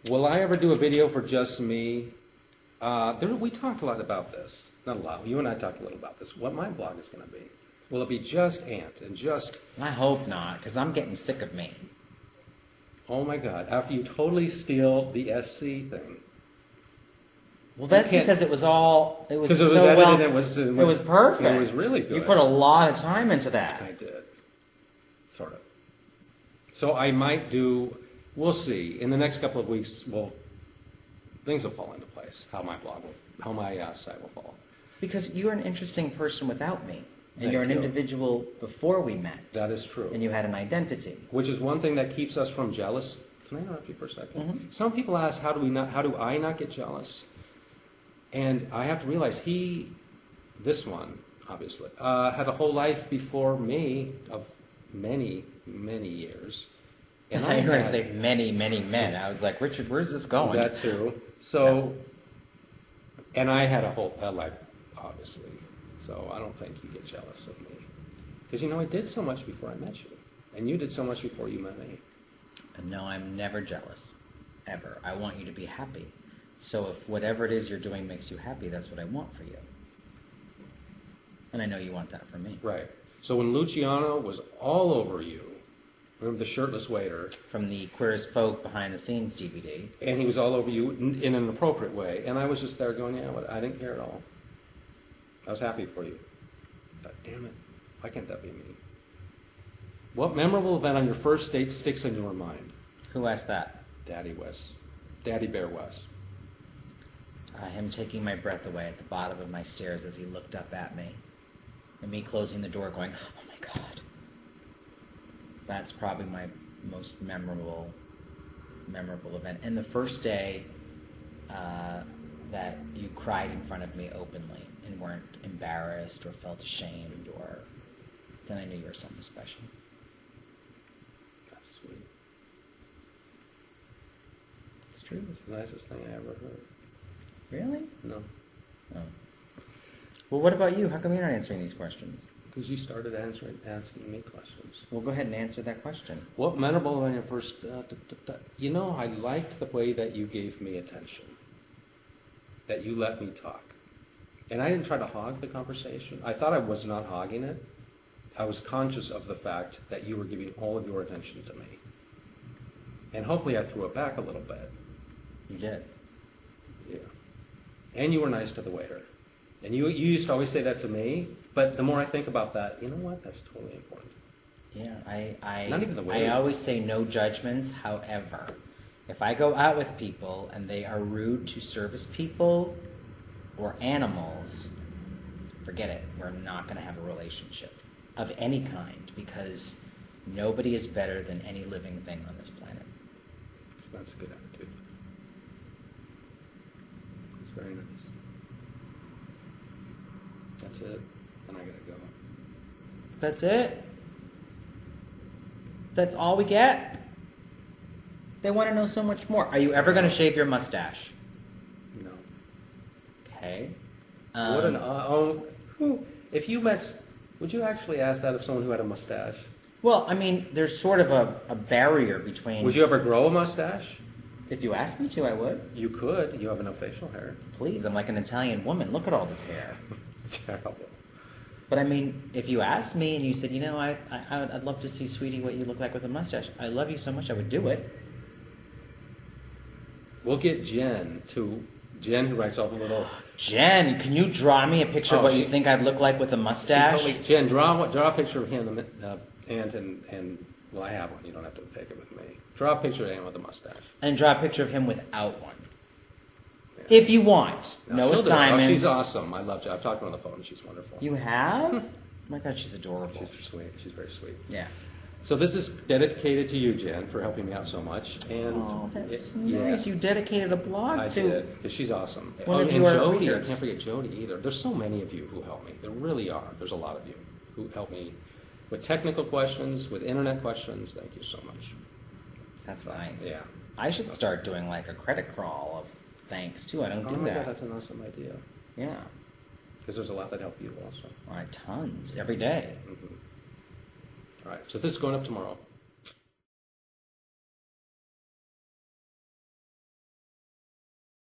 Will I ever do a video for just me? We talked a lot about this. Not a lot. You and I talked a little about this. What my blog is going to be. Will it be just Ant and just... I hope not, because I'm getting sick of me. Oh my God. After you totally steal the SC thing. Well, that's because it was all... It was so edited, well... it was perfect. It was really good. You put a lot of time into that. I did. Sort of. So I might do... We'll see. In the next couple of weeks, things will fall into place. How my site will fall. Because you're an interesting person without me. And Thank you're an you. individual before we met. That is true. And you had an identity. Which is one thing that keeps us from jealous. Can I interrupt you for a second? Mm-hmm. Some people ask, how do I not get jealous? And I have to realize this one, obviously, had a whole life before me of many, many years. And I thought you were going to say many, many men. I was like, Richard, where's this going? That too. So, and I had a whole life, obviously. So I don't think you get jealous of me. Because, I did so much before I met you. And you did so much before you met me. And no, I'm never jealous. Ever. I want you to be happy. So if whatever it is you're doing makes you happy, that's what I want for you. And I know you want that for me. Right. So when Luciano was all over you, remember the shirtless waiter? From the Queer as Folk behind the scenes DVD. And he was all over you in an appropriate way. And I was just there going, I didn't care at all. I was happy for you. But damn it, why can't that be me? What memorable event on your first date sticks in your mind? Who asked that? Daddy Bear West. Him taking my breath away at the bottom of my stairs as he looked up at me. And me closing the door going, oh my God. That's probably my most memorable event. And the first day that you cried in front of me openly and weren't embarrassed or felt ashamed, or then I knew you were something special. That's sweet. It's true. It's the nicest thing I ever heard. Really? No. Oh. Well, what about you? How come you're not answering these questions? Because you started asking me questions. Well, go ahead and answer that question. What memorable on your first... I liked the way that you gave me attention. That you let me talk. And I didn't try to hog the conversation. I thought I was not hogging it. I was conscious of the fact that you were giving all of your attention to me. And hopefully I threw it back a little bit. You did. Yeah. And you were nice to the waiter. And you used to always say that to me, but the more I think about that, you know what? That's totally important. Yeah, Not even the waiter. I always say no judgments. However, if I go out with people and they are rude to service people or animals, forget it. We're not going to have a relationship of any kind, because nobody is better than any living thing on this planet. So that's a good attitude. It's very nice. That's it. And I gotta go. That's it? That's all we get? They want to know so much more. Are you ever going to shave your mustache? No. Okay. What an if you met, would you actually ask that of someone who had a mustache? Well, I mean, there's sort of a barrier between... Would you ever grow a mustache? If you asked me to, I would. You could. You have enough facial hair. Please, I'm like an Italian woman. Look at all this hair. It's terrible. But I mean, if you asked me and you said, I'd love to see, sweetie, what you look like with a mustache. I love you so much, I would do it. We'll get Jen, who writes all the little... Jen, can you draw me a picture of what you think I'd look like with a mustache? Jen, draw a picture of him, Ant, and well, I have one. You don't have to fake it with me. Draw a picture of Ant with a mustache. And draw a picture of him without one. Yeah. If you want. No assignments. She's awesome. I love Jen. I've talked to her on the phone. She's wonderful. You have? Oh my God, she's adorable. She's sweet. She's very sweet. Yeah. So this is dedicated to you, Jen, for helping me out so much. And that's nice. You dedicated a blog to... I did, because she's awesome. One of and your Jody, readers. I can't forget Jody either. There's so many of you who help me. There really are. There's a lot of you who help me with technical questions, with internet questions. Thank you so much. That's nice. Yeah. I should start doing like a credit crawl of thanks, too. I don't do Oh my that. God, that's an awesome idea. Yeah. Because there's a lot that help you also. Tons. Every day. Mm-hmm. All right, so this is going up tomorrow.